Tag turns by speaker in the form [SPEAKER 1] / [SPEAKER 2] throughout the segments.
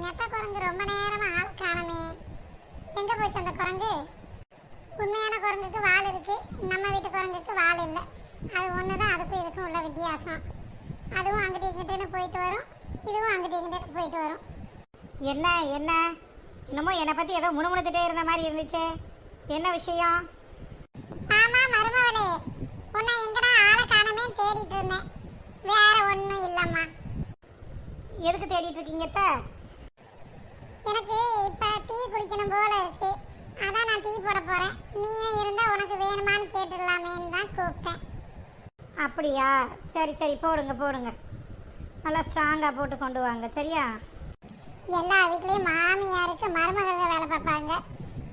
[SPEAKER 1] நெட்ட குரங்கு ரொம்ப நேரமா ஆள் காணமே. எங்க போச்சு அந்த குரங்கு? உண்மையான குரங்குக்கு வால் இருக்கு, நம்ம வீட்டு குரங்குக்கு வால் இல்லை. அது ஒண்ணுதான் அதுக்கும் இதுக்கும் உள்ள வித்தியாசம். அதுவும் அங்கிட்டு இங்கிட்டுன்னு போயிட்டு வரும், இதுவும் அங்கிட்டு இங்கிட்டு போயிட்டு வரும்.
[SPEAKER 2] என்ன என்ன என்னமோ என்னை பத்தி ஏதோ முணுமுணுத்துட்டே இருந்த மாதிரி இருந்துச்சு. என்ன விஷயம்?
[SPEAKER 1] ஆமா மருமவளே, உன்னை எங்கடா ஆளை காணமே தேடிட்டு இருந்தேன். வேற ஒண்ணும் இல்லம்மா.
[SPEAKER 2] எதுக்கு தேடிட்டு இருக்கீங்க?
[SPEAKER 1] எனக்கு இப்ப டீ குடிக்கணும் போல இருக்கு. அதான் நான் டீ போட போறேன். நீயும் இருந்தா உனக்கு வேணுமான்னு கேட்டுடலாமேன்னு தான் கூப்பிட்டேன்.
[SPEAKER 2] அப்படியா? சரி சரி, போடுங்க போடுங்க. நல்லா ஸ்ட்ராங்காக போட்டு கொண்டு வாங்க, சரியா?
[SPEAKER 1] எல்லா வீட்லயும் மாமியாருக்கு மருமகள் வேலை பார்ப்பாங்க.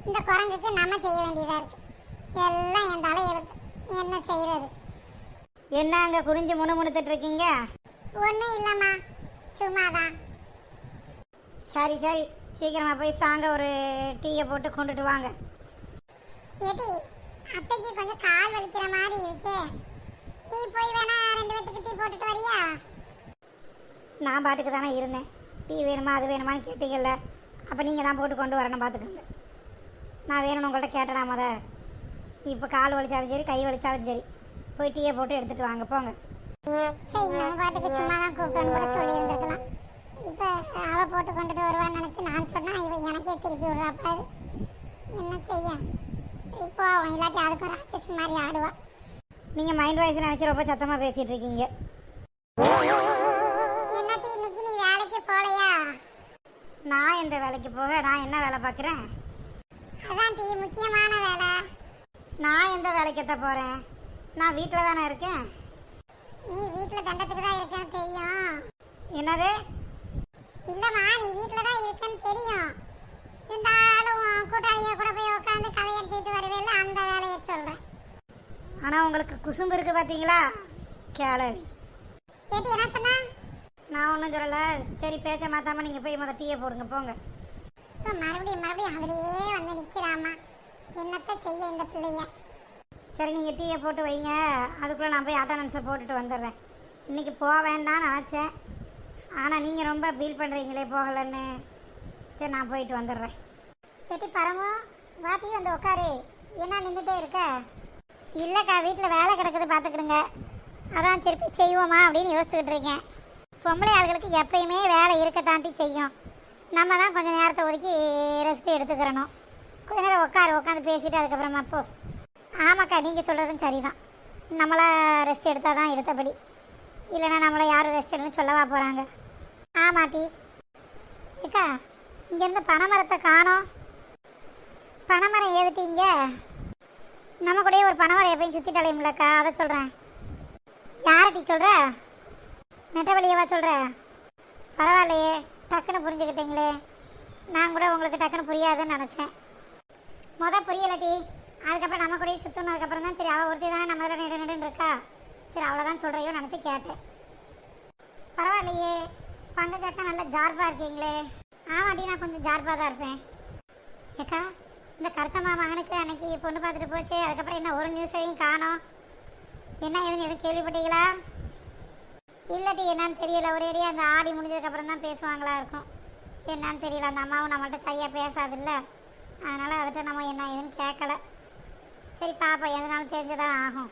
[SPEAKER 1] இந்த குரங்குக்கு நம்ம செய்ய வேண்டியதா இருக்கு. எல்லாம் என் தலை எழுத்து. என்ன செய்யறது?
[SPEAKER 2] என்ன அங்கே குறிஞ்சு முணுமுணுத்துட்டு இருக்கீங்க?
[SPEAKER 1] ஒன்றும் இல்லைம்மா, சும்மாதான்.
[SPEAKER 2] சரி சரி, சீக்கிரமாக போய் ஸ்ட்ராங்காக ஒரு டீயை போட்டு கொண்டுட்டு வாங்க.
[SPEAKER 1] ஏடி, அத்தைக்கு கொஞ்சம் கால் வலிக்கிற மாதிரி இருக்கே. நீ போய் வேணா 2 பேத்துக்கு டீ போட்டுட்டு வரியா?
[SPEAKER 2] நான் பாட்டுக்கு தானே இருந்தேன். டீ வேணுமா அது வேணுமான்னு கேட்டீங்கல்ல, அப்போ நீங்கள் தான் போட்டு கொண்டு வரணும், பார்த்துக்கோங்க. நான் வேணும்னு உங்கள்கிட்ட கேட்டேனா முத? இப்போ கால் வலிச்சாலும் சரி கை வலிச்சாலும் சரி, போய் டீயை போட்டு எடுத்துகிட்டு வாங்க, போங்க.
[SPEAKER 1] சரி, நம்ம பாட்டுக்கு சும்மா தான் கூப்பிட்டோன்னு கூட சொல்லி இருந்திருக்கலாம். இப்போ அவள் போட்டு கொண்டுட்டு வருவான்னு நினச்சி நான் சொன்னால் இவன் எனக்கே திருப்பி விடுறாப்பாரு. என்ன செய்ய? சரி போவோம், இல்லாட்டி அதுக்கும் ராட்சசி மாதிரி ஆடுவா.
[SPEAKER 2] நீங்கள் மைண்ட் வாய்ஸ் நினச்சி ரொம்ப சத்தமாக பேசிகிட்டு இருக்கீங்க.
[SPEAKER 1] என்னட்டி இன்னைக்கு நீ வேலைக்கு போகலையா?
[SPEAKER 2] நான் எந்த வேலைக்கு போக? நான் என்ன வேலை பார்க்குறேன்?
[SPEAKER 1] அதான் டீ முக்கியமான வேலை.
[SPEAKER 2] நான் எந்த வேலைக்கத்த போகிறேன்? நான் வீட்டில் தானே இருக்கேன்.
[SPEAKER 1] நீ வீட்டில் தண்டத்துக்கு தான் இருக்கேன்னு தெரியும்.
[SPEAKER 2] என்னது?
[SPEAKER 1] இல்லைம்மா, நீ வீட்டில் தான் இருக்கேன்னு தெரியும். இருந்தாலும் கூட்டாளியை கூட போய் உட்காந்து கதையடிச்சிட்டு வருவேல, அந்த வேலையை சொல்கிறேன்.
[SPEAKER 2] ஆனால் உங்களுக்கு குசும்பு இருக்குது பார்த்தீங்களா கேளவி.
[SPEAKER 1] கேட்டி என்ன சொன்ன?
[SPEAKER 2] நான் ஒன்றும் சொல்லலை. சரி, பேச்ச மாற்றாமல் நீங்கள் போய் முதல் டீயை போடுங்க, போங்க.
[SPEAKER 1] மறுபடியும் அதுலேயே வந்து நிற்கிறாமா. என்னத்தை செய்ய இந்த பிள்ளைய?
[SPEAKER 2] சரி, நீங்கள் டீயை போட்டு வைங்க. அதுக்குள்ளே நான் போய் அட்டண்டன்ஸை போட்டுட்டு வந்துடுறேன். இன்றைக்கி போக வேண்டாம்னு நினச்சேன், ஆனால் நீங்கள் ரொம்ப ஃபீல் பண்ணுறீங்களே போகலன்னு. சரி, நான் போயிட்டு வந்துடுறேன்.
[SPEAKER 1] கேட்டி பரமோ, வாட்டி வந்து உட்காரு. என்ன நின்றுட்டே இருக்க?
[SPEAKER 2] இல்லைக்கா, வீட்டில் வேலை கிடக்குது, பார்த்துக்கிடுங்க. அதான் திருப்பி செய்வோமா அப்படின்னு யோசிச்சுக்கிட்டு இருக்கேன். பொம்பளை ஆளுகளுக்கு எப்பயுமே வேலை இருக்க தாண்டி செய்யும். நம்ம தான் கொஞ்சம் நேரத்தை ஒதுக்கி ரெஸ்ட் எடுத்துக்கிறணும். கொஞ்ச நேரம் உட்காந்து பேசிட்டு அதுக்கப்புறமா போ. ஆமாக்கா, நீங்கள் சொல்கிறதும் சரிதான். நம்மளா ரெஸ்ட் எடுத்தால் தான் எடுத்தபடி, இல்லைன்னா நம்மளை யாரும் ரெஸ்ட் எடுன்னு சொல்லவா போகிறாங்க. ஆமாட்டி. ஏக்கா, இங்கேருந்து பனைமரத்தை காணோம். பனைமரம் ஏதுட்டீங்க? நம்ம கூட ஒரு பனைமரம் எப்பயும் சுற்றிட்டு அலையும்லக்கா, அதை சொல்கிறேன். யார்ட்டி சொல்கிற? நெட்டவழியவா சொல்கிற? பரவாயில்லையே, டக்குன்னு புரிஞ்சுக்கிட்டீங்களே. நான் கூட உங்களுக்கு டக்குன்னு புரியாதுன்னு நினச்சேன். புரியலட்டி. அதுக்கப்புறம் நம்ம கூட சுற்றினதுக்கப்புறம் தான் சரி, அவள் ஒருத்தி தானே நம்ம இதில் நெடுன்னு இருக்கா, சரி அவ்வளோதான் சொல்கிறையோ நினச்சி கேட்டேன். பரவாயில்லையே, பங்கஜாக்கா நல்லா ஜார்பாக இருக்கீங்களே. ஆமாட்டி, நான் கொஞ்சம் ஜார்பாக தான் இருப்பேன். ஏக்கா, இந்த கருத்தம்மா மகனுக்கு அன்னைக்கு பொண்ணு பார்த்துட்டு போச்சு, அதுக்கப்புறம் என்ன ஒரு நியூஸையும் காணோம். என்ன ஏதுன்னு எதுவும் கேள்விப்பட்டீங்களா? இல்லட்டி, என்னன்னு தெரியல. ஒரேடியாக அந்த ஆடி முடிஞ்சதுக்கப்புறம் தான் பேசுவாங்களா இருக்கும். என்னன்னு தெரியல, அந்த அம்மாவும் நம்மள்ட்ட சரியாக பேசாதில்ல, அதனால் அதுகிட்ட நம்ம என்ன ஏதுன்னு கேட்கல. சரி பாப்பா, எதனாலும் தெரிஞ்சுதான் ஆகும்.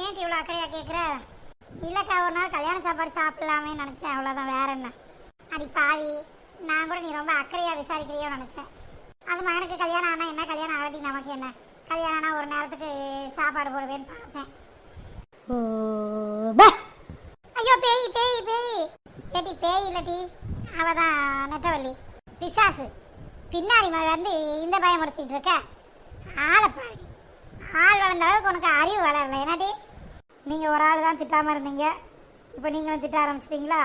[SPEAKER 2] ஏன்ட்டு இவ்வளோ அக்கறையாக கேட்குற? இல்லைக்கா, ஒரு நாள் கல்யாண சாப்பாடு சாப்பிடலாமே நினச்சேன், அவ்வளோதான், வேற என்ன. அடி பாவி, நான் கூட நீ ரொம்ப அக்கறையாக விசாரிக்கிறியோ நினச்சேன். அது மகனுக்கு கல்யாணம் ஆனால் என்ன, கல்யாணம் ஆகட்டி நமக்கு என்ன, கல்யாணம் ஆனால் ஒரு நேரத்துக்கு சாப்பாடு போடுவேன்னு பார்த்தேன். ஐயோ, பேய் பேய் பேய். ஏட்டி, பேய் இல்லட்டி, அவதான் நெட்டவள்ளி, பிசாசு. பின்னாடி வந்து இந்த பயம் முடிச்சிட்டு இருக்க. ஆளை பாரு, ஆள் வளர்ந்த அளவுக்கு உனக்கு அறிவு வளரல. என்னடி, நீங்கள் ஒரு ஆள் தான் திட்டாமல் இருந்தீங்க, இப்போ நீங்களும் திட்ட ஆரம்பிச்சிட்டிங்களா?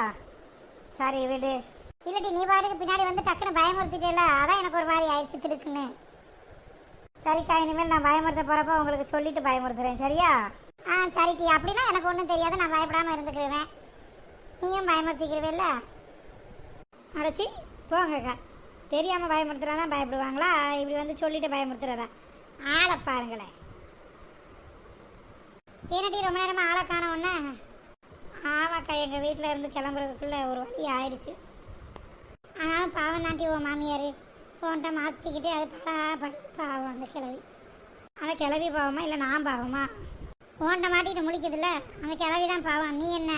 [SPEAKER 2] சரி விடு. இல்லட்டி, நீ பாட்டுக்கு பின்னாடி வந்து டக்குன்னு பயமுறுத்திட்டேல, அதான் எனக்கு ஒரு மாதிரி ஆயிடுச்சு திடுக்குன்னு. சரிக்கா, இனிமேல் நான் பயமுறுத்த போகிறப்ப உங்களுக்கு சொல்லிட்டு பயமுறுத்துறேன், சரியா? சரிட்டி, அப்படின்னா எனக்கு ஒன்றும் தெரியாது, நான் பயப்படாமல் இருந்துக்கிடுவேன். நீயும் பயமுறுத்திக்கிடுவேல்ல. அடைச்சி போங்கக்கா, தெரியாமல் பயமுறுத்துறதா பயப்படுவாங்களா? இப்படி வந்து சொல்லிட்டு பயமுறுத்துறதா? ஆளை பாருங்களேன். ஏனட்டி ரொம்ப நேரமாக ஆளை காண ஒன்று? ஆமாக்கா, எங்கள் வீட்டில் இருந்து கிளம்புறதுக்குள்ளே ஒரு வழி ஆயிடுச்சு. ஆனாலும் பாவம் தாண்டி உன் மாமியார் உன்கிட்ட மாற்றிக்கிட்டு அது படி பாவம் அந்த கிழவி. அந்த கிழவி பாவமா இல்லை நான் பாவமா? உன்கிட்ட மாட்டிட்டு முழிக்குதுல்ல அந்த கிழவி தான் பாவம். நீ என்ன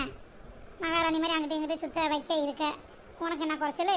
[SPEAKER 2] மகாராணி மாதிரி அங்கிட்ட இங்கிட்ட சுத்த வைக்க இருக்க, உனக்கு என்ன குறைச்சல்?